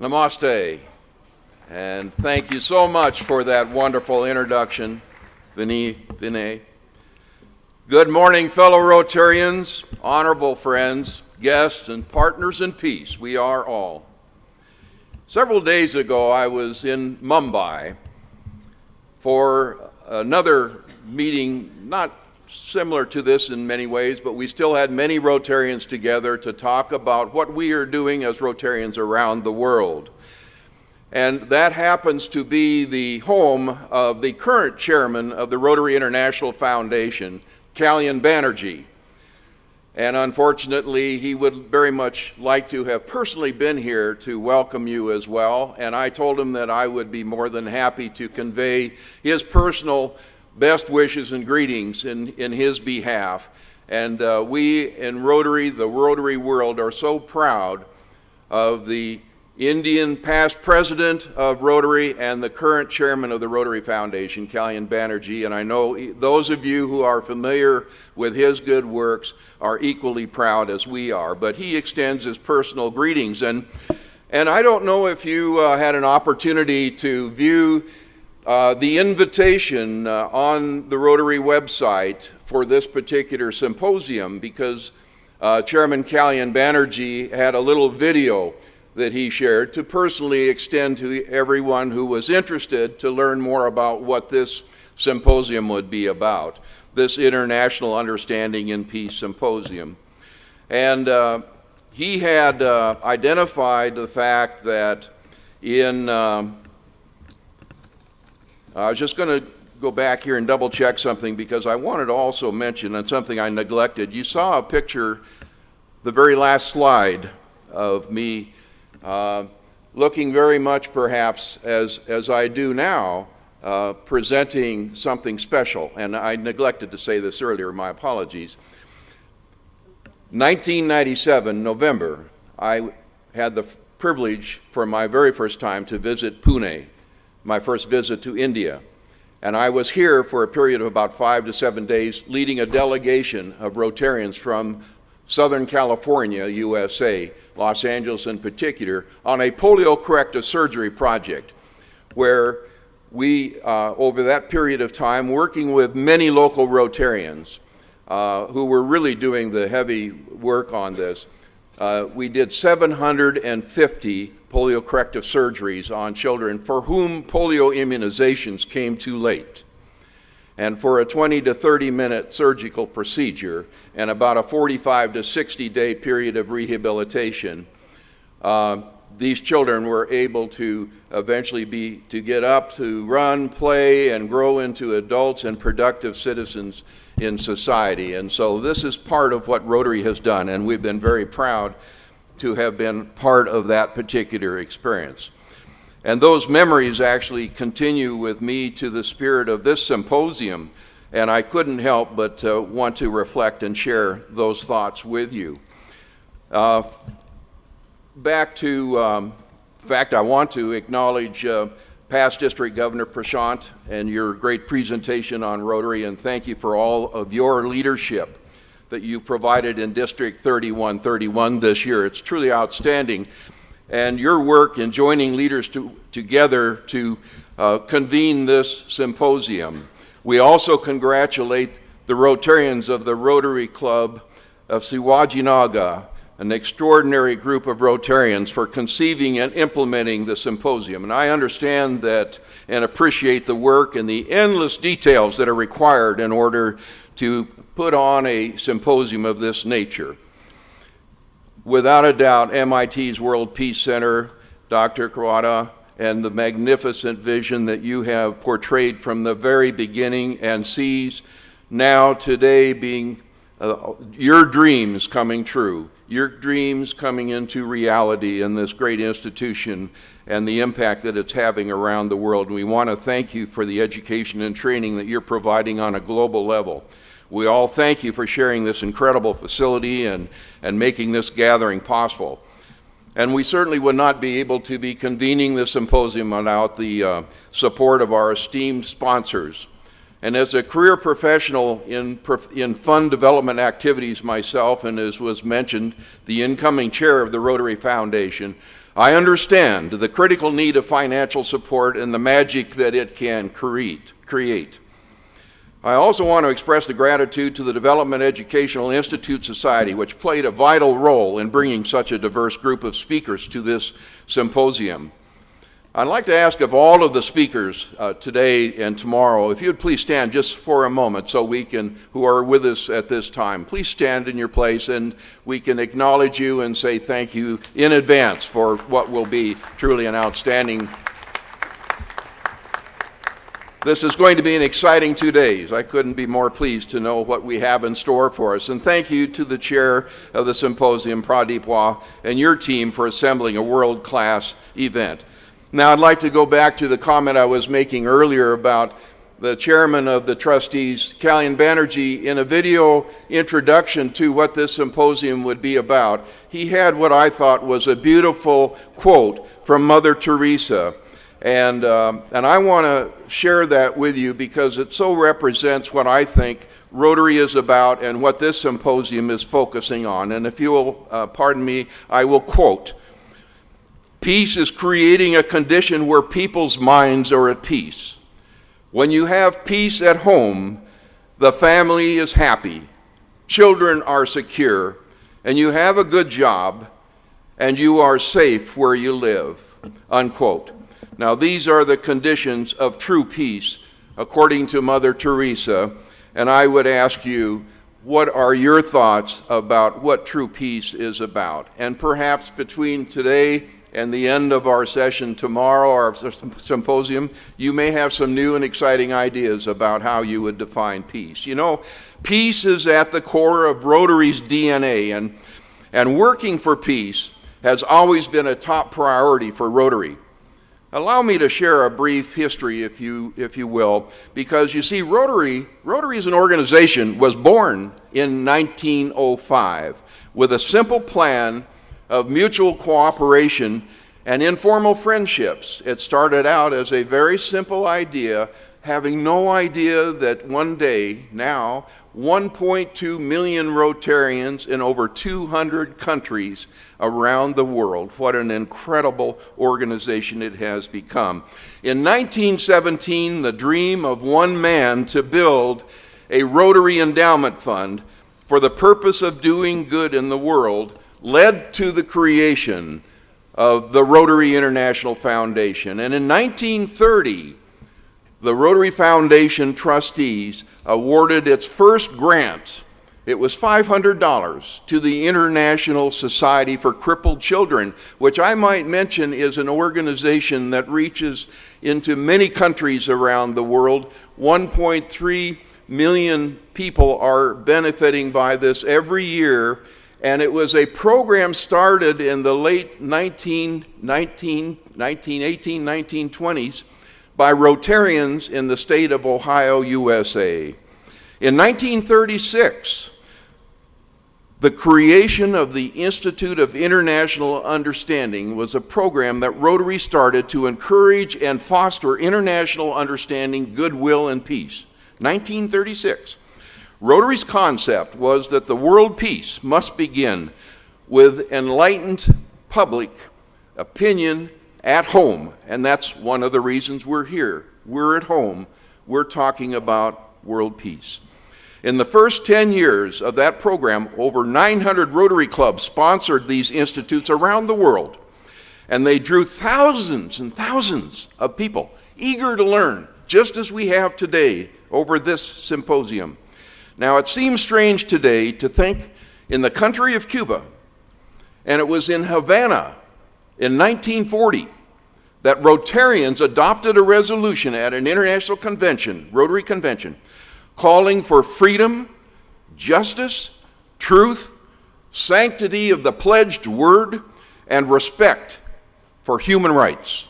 Namaste, and thank you so much for that wonderful introduction, Vinay. Good morning, fellow Rotarians, honorable friends, guests, and partners in peace. We are all. Several days ago, I was in Mumbai for another meeting, not similar to this in many ways, but we still had many Rotarians together to talk about what we are doing as Rotarians around the world. And that happens to be the home of the current chairman of the Rotary International Foundation, Kalyan Banerjee. And unfortunately, he would very much like to have personally been here to welcome you as well. And I told him that I would be more than happy to convey his personal best wishes and greetings in his behalf. And we in Rotary, the Rotary world, are so proud of the Indian past president of Rotary and the current chairman of the Rotary Foundation, Kalyan Banerjee. And I know those of you who are familiar with his good works are equally proud as we are. But he extends his personal greetings. And I don't know if you had an opportunity to view the invitation on the Rotary website for this particular symposium, because Chairman Kalyan Banerjee had a little video that he shared to personally extend to everyone who was interested to learn more about what this symposium would be about, this International Understanding in Peace Symposium. And he had identified the fact that in I was just going to go back here and double check something, because I wanted to also mention, and something I neglected. You saw a picture, the very last slide, of me looking very much perhaps as I do now, presenting something special. And I neglected to say this earlier, my apologies. 1997, November, I had the privilege for my very first time to visit Pune, my first visit to India. And I was here for a period of about 5 to 7 days, leading a delegation of Rotarians from Southern California, USA, Los Angeles in particular, on a polio corrective surgery project, where we, over that period of time, working with many local Rotarians who were really doing the heavy work on this, we did 750 polio corrective surgeries on children for whom polio immunizations came too late. And for a 20 to 30 minute surgical procedure and about a 45 to 60 day period of rehabilitation, these children were able to eventually get up, to run, play, and grow into adults and productive citizens in society. And so this is part of what Rotary has done, and we've been very proud to have been part of that particular experience. And those memories actually continue with me to the spirit of this symposium, and I couldn't help but want to reflect and share those thoughts with you. Back to, in fact, I want to acknowledge past District Governor Prashant and your great presentation on Rotary, and thank you for all of your leadership that you provided in District 3131 this year. It's truly outstanding. And your work in joining leaders together to convene this symposium. We also congratulate the Rotarians of the Rotary Club of Shivajiagr, an extraordinary group of Rotarians, for conceiving and implementing the symposium. And I understand that and appreciate the work and the endless details that are required in order to put on a symposium of this nature. Without a doubt, MIT's World Peace Center, Dr. Kawada, and the magnificent vision that you have portrayed from the very beginning and sees now today being your dreams coming true, your dreams coming into reality in this great institution and the impact that it's having around the world. And we want to thank you for the education and training that you're providing on a global level. We all thank you for sharing this incredible facility and making this gathering possible. And we certainly would not be able to be convening this symposium without the support of our esteemed sponsors. And as a career professional in fund development activities myself, and as was mentioned, the incoming chair of the Rotary Foundation, I understand the critical need of financial support and the magic that it can create. I also want to express the gratitude to the Development Educational Institute Society, which played a vital role in bringing such a diverse group of speakers to this symposium. I'd like to ask of all of the speakers today and tomorrow, if you'd please stand just for a moment so we can, who are with us at this time, please stand in your place and we can acknowledge you and say thank you in advance for what will be truly an outstanding. This is going to be an exciting 2 days. I couldn't be more pleased to know what we have in store for us. And thank you to the chair of the symposium, Pradeep Wah, and your team for assembling a world-class event. Now, I'd like to go back to the comment I was making earlier about the chairman of the trustees, Kalyan Banerjee, in a video introduction to what this symposium would be about. He had what I thought was a beautiful quote from Mother Teresa. And I want to share that with you because it so represents what I think Rotary is about and what this symposium is focusing on. And if you will pardon me, I will quote, "Peace is creating a condition where people's minds are at peace. When you have peace at home, the family is happy, children are secure, and you have a good job, and you are safe where you live," unquote. Now, these are the conditions of true peace, according to Mother Teresa, and I would ask you, what are your thoughts about what true peace is about? And perhaps between today and the end of our session tomorrow, our symposium, you may have some new and exciting ideas about how you would define peace. You know, peace is at the core of Rotary's DNA, and working for peace has always been a top priority for Rotary. Allow me to share a brief history, if you will, because you see, Rotary as an organization was born in 1905 with a simple plan of mutual cooperation and informal friendships. It started out as a very simple idea, having no idea that one day, now, 1.2 million Rotarians in over 200 countries around the world. What an incredible organization it has become. In 1917, the dream of one man to build a Rotary Endowment Fund for the purpose of doing good in the world led to the creation of the Rotary International Foundation. And in 1930, the Rotary Foundation trustees awarded its first grant. It was $500 to the International Society for Crippled Children, which I might mention is an organization that reaches into many countries around the world. 1.3 million people are benefiting by this every year, and it was a program started in the late 1920s by Rotarians in the state of Ohio, USA. In 1936, the creation of the Institute of International Understanding was a program that Rotary started to encourage and foster international understanding, goodwill, and peace. 1936. Rotary's concept was that the world peace must begin with enlightened public opinion at home, and that's one of the reasons we're here. We're at home. We're talking about world peace. In the first 10 years of that program, over 900 Rotary clubs sponsored these institutes around the world, and they drew thousands and thousands of people eager to learn, just as we have today over this symposium. Now, it seems strange today to think in the country of Cuba, and it was in Havana in 1940, that Rotarians adopted a resolution at an international convention, Rotary Convention, calling for freedom, justice, truth, sanctity of the pledged word, and respect for human rights.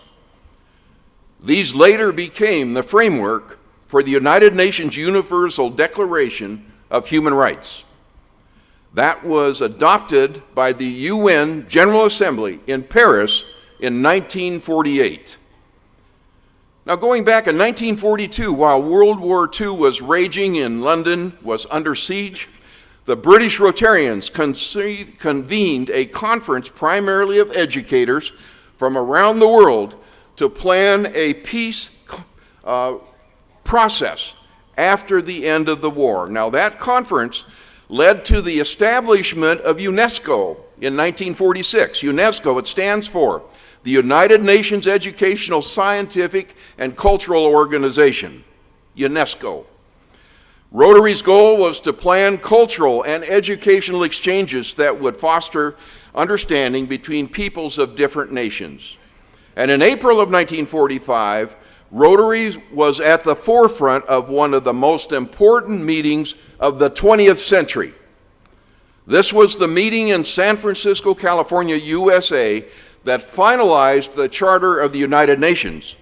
These later became the framework for the United Nations Universal Declaration of Human Rights. That was adopted by the UN General Assembly in Paris in 1948. Now, going back in 1942, while World War II was raging and London was under siege, the British Rotarians convened a conference primarily of educators from around the world to plan a peace process after the end of the war. Now, that conference led to the establishment of UNESCO in 1946. UNESCO, it stands for the United Nations Educational, Scientific, and Cultural Organization, UNESCO. Rotary's goal was to plan cultural and educational exchanges that would foster understanding between peoples of different nations. And in April of 1945, Rotary was at the forefront of one of the most important meetings of the 20th century. This was the meeting in San Francisco, California, USA, that finalized the Charter of the United Nations.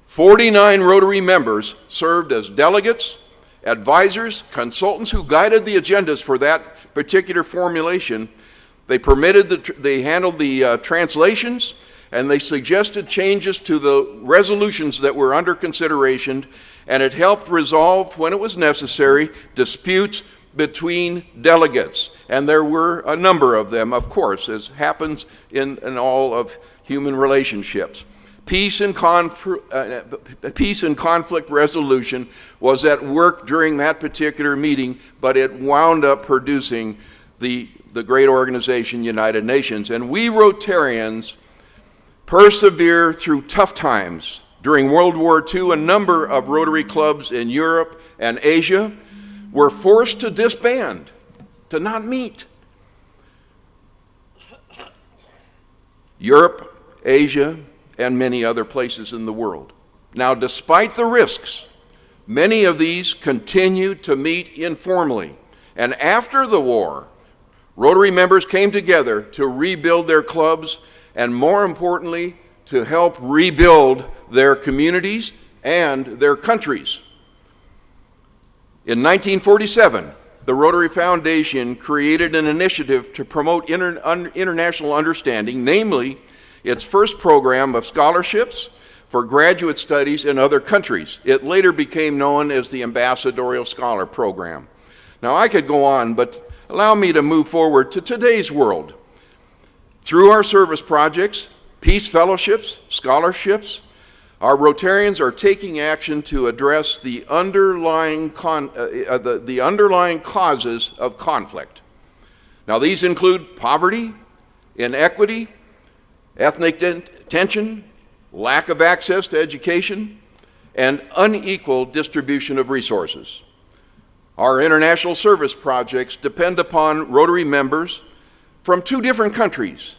49 Rotary members served as delegates, advisors, consultants who guided the agendas for that particular formulation. They handled the translations, and they suggested changes to the resolutions that were under consideration, and it helped resolve, when it was necessary, disputes between delegates. And there were a number of them, of course, as happens in all of human relationships. Peace and conflict resolution was at work during that particular meeting, but it wound up producing the great organization, United Nations. And we Rotarians persevere through tough times. During World War II, a number of Rotary clubs in Europe and Asia were forced to disband, to not meet. Europe, Asia, and many other places in the world. Now, despite the risks, many of these continued to meet informally. And after the war, Rotary members came together to rebuild their clubs and, more importantly, to help rebuild their communities and their countries. In 1947, the Rotary Foundation created an initiative to promote international understanding, namely its first program of scholarships for graduate studies in other countries. It later became known as the Ambassadorial Scholar Program. Now, I could go on, but allow me to move forward to today's world. Through our service projects, peace fellowships, scholarships, our Rotarians are taking action to address the underlying causes of conflict. Now, these include poverty, inequity, ethnic tension, lack of access to education, and unequal distribution of resources. Our international service projects depend upon Rotary members from two different countries,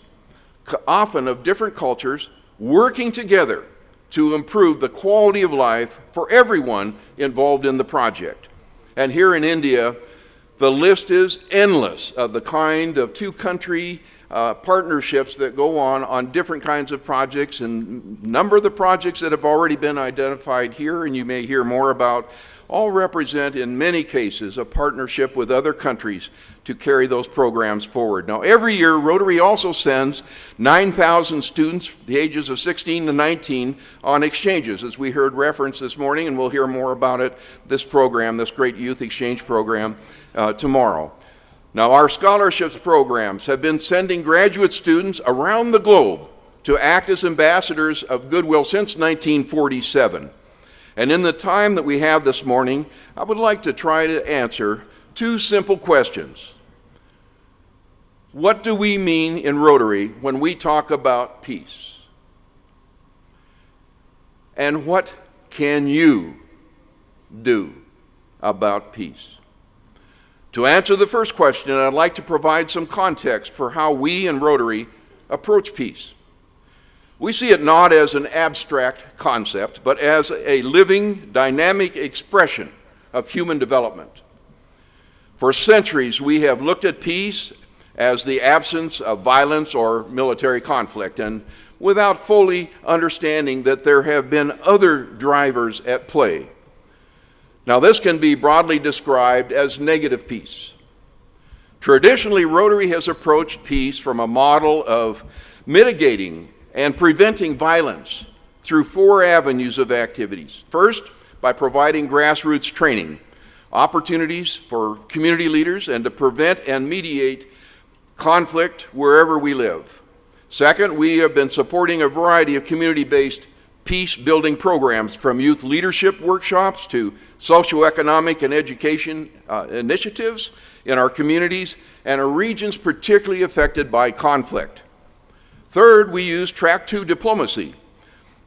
often of different cultures, working together to improve the quality of life for everyone involved in the project. And here in India, the list is endless of the kind of two-country partnerships that go on different kinds of projects, and a number of the projects that have already been identified here, and you may hear more about, all represent, in many cases, a partnership with other countries to carry those programs forward. Now, every year, Rotary also sends 9,000 students, the ages of 16 to 19, on exchanges, as we heard referenced this morning, and we'll hear more about it, this program, this great youth exchange program, tomorrow. Now, our scholarships programs have been sending graduate students around the globe to act as ambassadors of goodwill since 1947. And in the time that we have this morning, I would like to try to answer two simple questions. What do we mean in Rotary when we talk about peace? And what can you do about peace? To answer the first question, I'd like to provide some context for how we in Rotary approach peace. We see it not as an abstract concept, but as a living, dynamic expression of human development. For centuries, we have looked at peace as the absence of violence or military conflict, and without fully understanding that there have been other drivers at play. Now, this can be broadly described as negative peace. Traditionally, Rotary has approached peace from a model of mitigating and preventing violence through 4 avenues of activities. First, by providing grassroots training. opportunities for community leaders and to prevent and mediate conflict wherever we live. Second, we have been supporting a variety of community-based peace-building programs, from youth leadership workshops to socioeconomic and education initiatives in our communities and our regions particularly affected by conflict. Third, we use Track 2 diplomacy.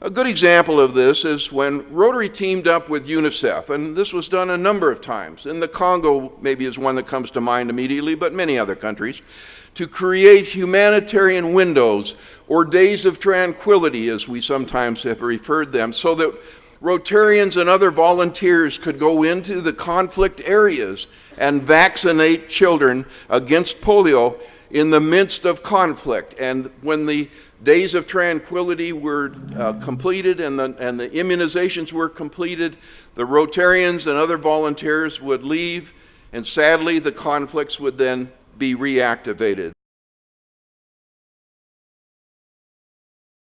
A good example of this is when Rotary teamed up with UNICEF, and this was done a number of times. In the Congo maybe is one that comes to mind immediately, but many other countries, to create humanitarian windows or days of tranquility, as we sometimes have referred them, so that Rotarians and other volunteers could go into the conflict areas and vaccinate children against polio in the midst of conflict. And when the days of tranquility were completed and the immunizations were completed, the Rotarians and other volunteers would leave, and sadly the conflicts would then be reactivated.